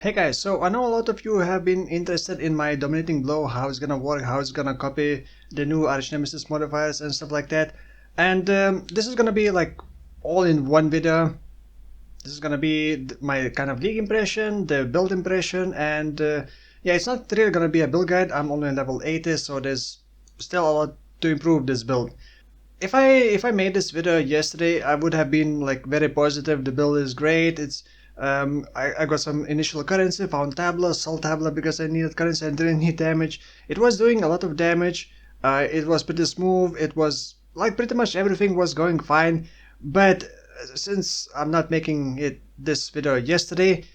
Hey guys, so I know a lot of you have been interested in my dominating blow, how it's gonna work, how it's gonna copy the new arch nemesis modifiers and stuff like that. And this is gonna be like all in one video. This is gonna be my kind of league impression, the build impression, and yeah, it's not really gonna be a build guide. I'm only level 80, so there's still a lot to improve this build. If I made this video yesterday, I would have been like very positive. The build is great. I got some initial currency, found tabla, sold tabla because I needed currency and didn't need damage. It was doing a lot of damage. It was pretty smooth. It was like pretty much everything was going fine. But since I'm not making this video yesterday,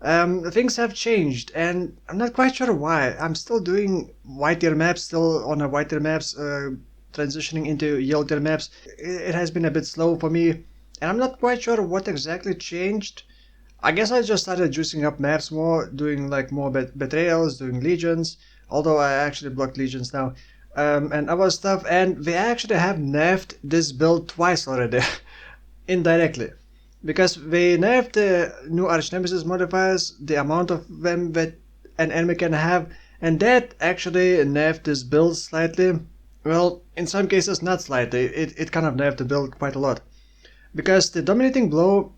things have changed, and I'm not quite sure why. I'm still doing white tier maps, still on a white tier maps. Transitioning into yellow tier maps, it has been a bit slow for me, and I'm not quite sure what exactly changed. I guess I just started juicing up maps more, doing like more betrayals, doing legions, although I actually blocked legions now, and other stuff, and they actually have nerfed this build twice already, indirectly. Because they nerfed the new arch nemesis modifiers, the amount of them that an enemy can have, and that actually nerfed this build slightly. Well, in some cases not slightly, it kind of nerfed the build quite a lot. Because the dominating blow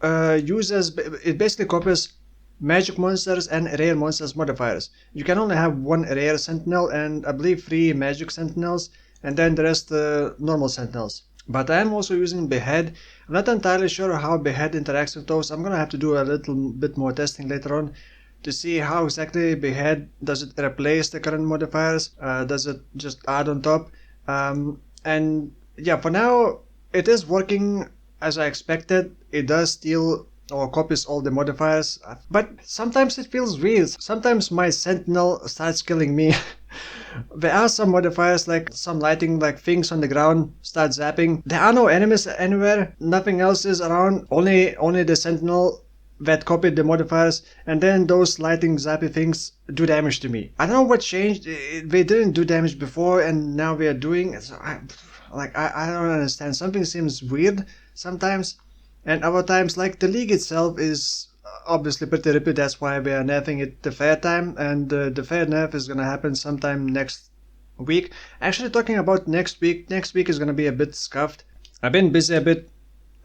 it basically copies magic monsters and rare monsters modifiers. You can only have one rare sentinel and I believe 3 magic sentinels, and then the rest normal sentinels. But I am also using behead. I'm not entirely sure how behead interacts with those. I'm gonna have to do a little bit more testing later on to see how exactly behead, does it replace the current modifiers, does it just add on top, and yeah, for now it is working as I expected. It does steal or copies all the modifiers, but sometimes it feels weird. Sometimes my sentinel starts killing me. There are some modifiers like some lighting, like things on the ground start zapping. There are no enemies anywhere, nothing else is around, only the sentinel that copied the modifiers, and then those lighting zappy things do damage to me. I don't know what changed. They didn't do damage before and now they are doing. So I don't understand. Something seems weird sometimes, and other times like the league itself is obviously pretty rippy. That's why we are nerfing it the fair time, and the fair nerf is gonna happen sometime next week. Actually, talking about next week is gonna be a bit scuffed. I've been busy a bit.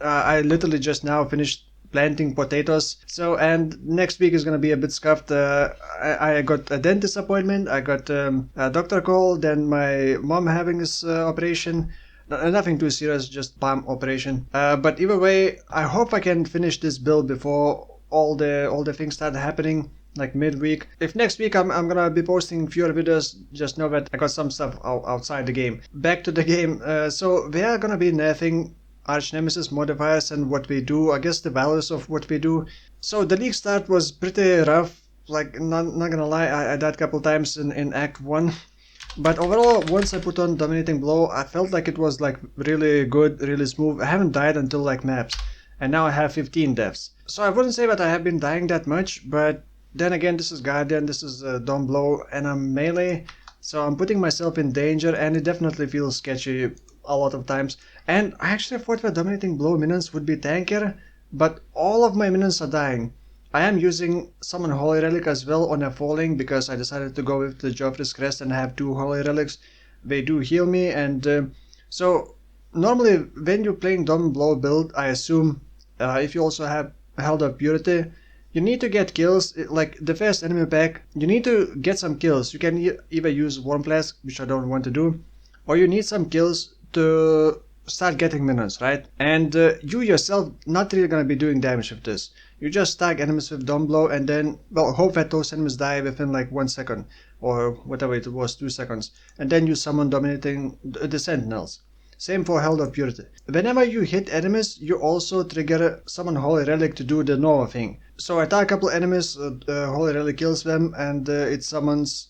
I literally just now finished planting potatoes, so and next week is gonna be a bit scuffed. I got a dentist appointment, I got a doctor call, then my mom having this operation. Nothing too serious, just palm operation. But either way, I hope I can finish this build before all the things start happening, like midweek. If next week I'm gonna be posting fewer videos, just know that I got some stuff outside the game. Back to the game. So we are gonna be nerfing arch nemesis modifiers and what we do, I guess the values of what we do. So the league start was pretty rough, like not gonna lie, I died a couple times in act 1. But overall, once I put on dominating blow, I felt like it was like really good, really smooth. I haven't died until like maps, and now I have 15 deaths. So I wouldn't say that I have been dying that much, but then again, this is Guardian, this is Dom Blow, and I'm melee, so I'm putting myself in danger, and it definitely feels sketchy a lot of times. And I actually thought that dominating blow minions would be tankier, but all of my minions are dying. I am using Summon Holy Relic as well on a falling because I decided to go with the Joffrey's Crest and have 2 Holy Relics. They do heal me, and so normally when you're playing Dom Blow build, I assume if you also have Held of Purity, you need to get kills. Like the first enemy pack, you need to get some kills. You can either use Warm Flask, which I don't want to do, or you need some kills to start getting minions, right? And you yourself not really gonna be doing damage with this. You just tag enemies with Dom Blow and then, well, hope that those enemies die within like 1 second or whatever it was, 2 seconds, and then you summon dominating the Sentinels. Same for Held of Purity. Whenever you hit enemies, you also trigger Summon Holy Relic to do the Nova thing. So I tag a couple enemies, Holy Relic kills them, and it summons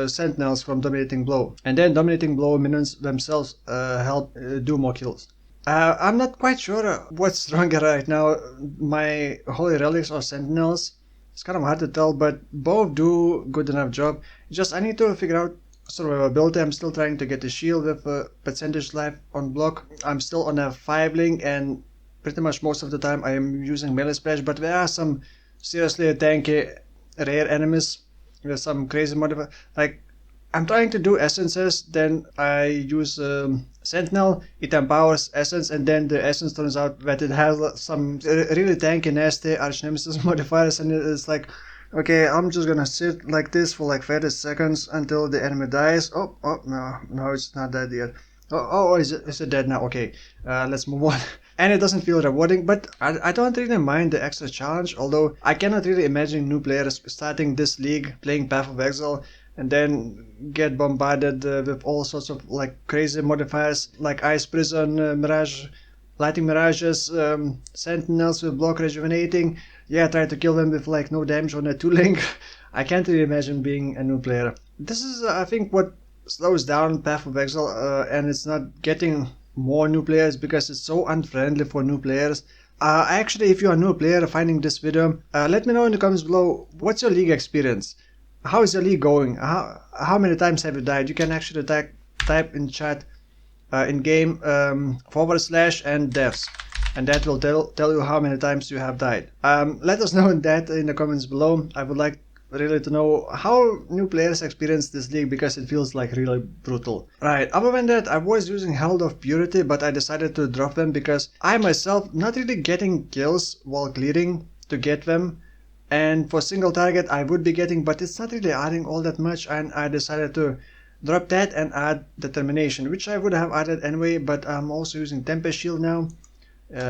Sentinels from Dominating Blow. And then Dominating Blow minions themselves help do more kills. I'm not quite sure what's stronger right now, my Holy Relics or Sentinels. It's kind of hard to tell, but both do good enough job. Just I need to figure out survivability. I'm still trying to get a shield with a percentage life on block. I'm still on a 5 link, and pretty much most of the time I am using melee splash, but there are some seriously tanky rare enemies with some crazy modifier. Like, I'm trying to do essences, then I use Sentinel, it empowers essence, and then the essence turns out that it has some really tanky, nasty arch nemesis modifiers, and it's like, okay, I'm just gonna sit like this for like 30 seconds until the enemy dies. Oh, no, it's not dead yet. Is it dead now? Okay, let's move on. And it doesn't feel rewarding, but I don't really mind the extra challenge, although I cannot really imagine new players starting this league playing Path of Exile and then get bombarded with all sorts of like crazy modifiers like Ice Prison, Mirage, Lighting Mirages, Sentinels with block rejuvenating. Yeah, try to kill them with like no damage on a 2-link. I can't really imagine being a new player. This is, I think, what slows down Path of Exile, and it's not getting more new players because it's so unfriendly for new players. Actually, if you're a new player finding this video, let me know in the comments below, what's your league experience? How is your league going? How many times have you died? You can actually type in chat in game / and deaths, and that will tell you how many times you have died. Let us know that in the comments below. I would like really to know how new players experience this league because it feels like really brutal. Right, other than that, I was using Herald of Purity, but I decided to drop them because I myself not really getting kills while clearing to get them. And for single target I would be getting, but it's not really adding all that much, and I decided to drop that and add Determination, which I would have added anyway, but I'm also using Tempest Shield now,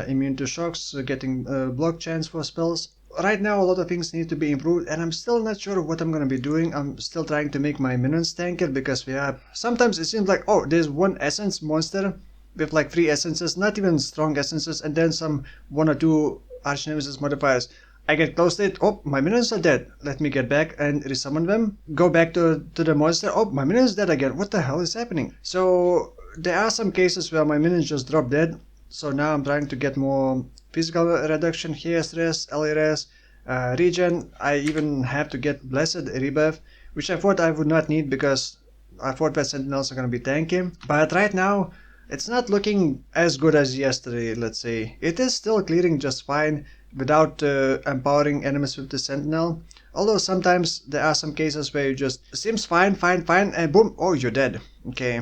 immune to shocks, getting block chance for spells. Right now a lot of things need to be improved, and I'm still not sure what I'm gonna be doing. I'm still trying to make my minions tankier because we have, sometimes it seems like, oh, there's one essence monster with like 3 essences, not even strong essences, and then some 1 or 2 arch nemesis modifiers. I get close to it, oh, my minions are dead. Let me get back and resummon them. Go back to the monster, oh, my minion is dead again. What the hell is happening? So there are some cases where my minions just drop dead. So now I'm trying to get more physical reduction, HS res, LA res, regen. I even have to get Blessed Rebuff, which I thought I would not need because I thought that Sentinels are gonna be tanky. But right now, it's not looking as good as yesterday, let's say. It is still clearing just fine without empowering enemies with the Sentinel. Although sometimes there are some cases where you just seems fine, and boom, oh, you're dead. Okay,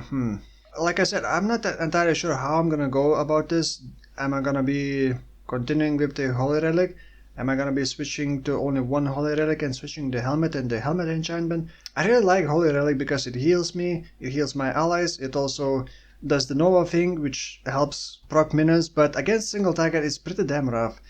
Like I said, I'm not entirely sure how I'm gonna go about this. Am I gonna be continuing with the Holy Relic? Am I gonna be switching to only one Holy Relic and switching the helmet and the helmet enchantment? I really like Holy Relic because it heals me, it heals my allies, it also does the Nova thing, which helps proc minions, but against single target it's pretty damn rough.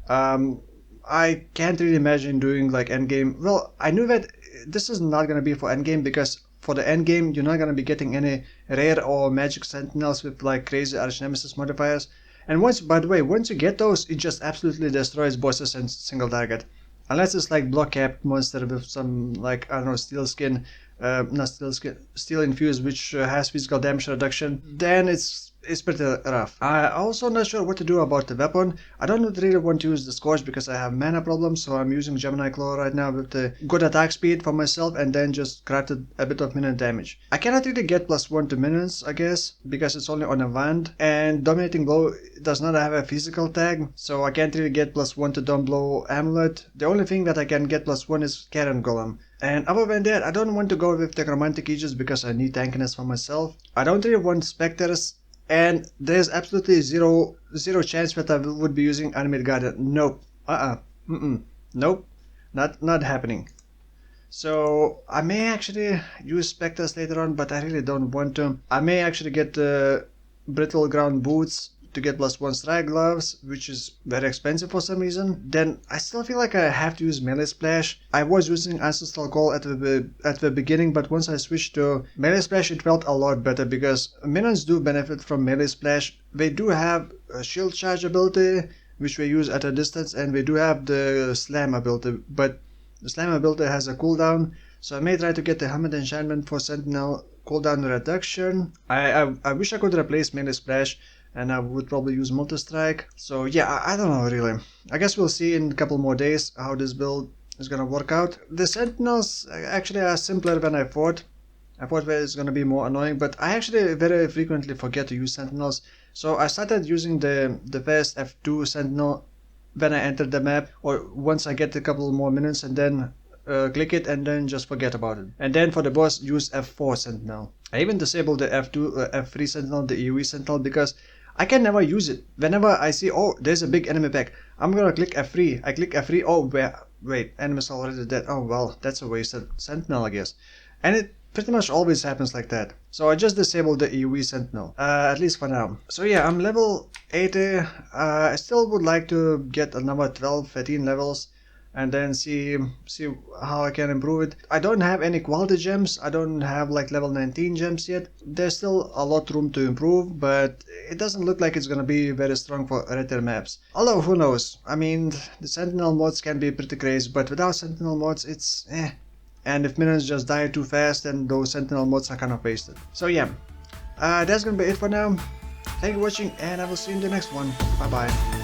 I can't really imagine doing like endgame. Well, I knew that this is not gonna be for endgame because for the endgame you're not gonna be getting any rare or magic sentinels with like crazy arch nemesis modifiers. And once, by the way, once you get those, it just absolutely destroys bosses and single target. Unless it's like block capped monster with some like, I don't know, steel skin, not steel skin, steel infused, which has physical damage reduction, then it's pretty rough. I also not sure what to do about the weapon. I don't really want to use the Scorch because I have mana problems, so I'm using Gemini Claw right now with the good attack speed for myself and then just crafted a bit of minion damage. I cannot really get +1 to minions, I guess, because it's only on a wand, and Dominating Blow does not have a physical tag, so I can't really get +1 to Dom Blow Amulet. The only thing that I can get +1 is Karen Golem. And other than that, I don't want to go with the Chromantic Aegis because I need tankiness for myself. I don't really want Spectres, and there's absolutely zero chance that I would be using Animate Guardian. Nope. Nope. Not happening. So I may actually use Spectres later on, but I really don't want to. I may actually get the Brittle Ground Boots to get +1 strike gloves, which is very expensive for some reason. Then I still feel like I have to use melee splash. I was using Ancestral Call at the beginning, but once I switched to melee splash it felt a lot better because minions do benefit from melee splash. They do have a shield charge ability, which we use at a distance, and they do have the slam ability, but the slam ability has a cooldown, so I may try to get the helmet enchantment for Sentinel cooldown reduction. I wish I could replace melee splash, and I would probably use multi-strike. So yeah, I don't know really. I guess we'll see in a couple more days how this build is gonna work out. The Sentinels actually are simpler than I thought. I thought that it's gonna be more annoying, but I actually very frequently forget to use Sentinels. So I started using the fast F2 Sentinel when I enter the map, or once I get a couple more minutes, and then click it and then just forget about it. And then for the boss, use F4 Sentinel. I even disabled the F2, F3 Sentinel, the AoE Sentinel, because I can never use it. Whenever I see, oh, there's a big enemy pack, I'm gonna click F3. I click F3, oh, wait, enemy's already dead. Oh, well, that's a wasted Sentinel, I guess. And it pretty much always happens like that. So I just disabled the AoE Sentinel, at least for now. So yeah, I'm level 80. I still would like to get another 12, 13 levels and then see how I can improve it. I don't have any quality gems. I don't have like level 19 gems yet. There's still a lot room to improve, but it doesn't look like it's gonna be very strong for retier maps. Although who knows? I mean, the Sentinel mods can be pretty crazy, but without Sentinel mods, it's eh. And if minions just die too fast, then those Sentinel mods are kind of wasted. So yeah, that's gonna be it for now. Thank you for watching, and I will see you in the next one. Bye bye.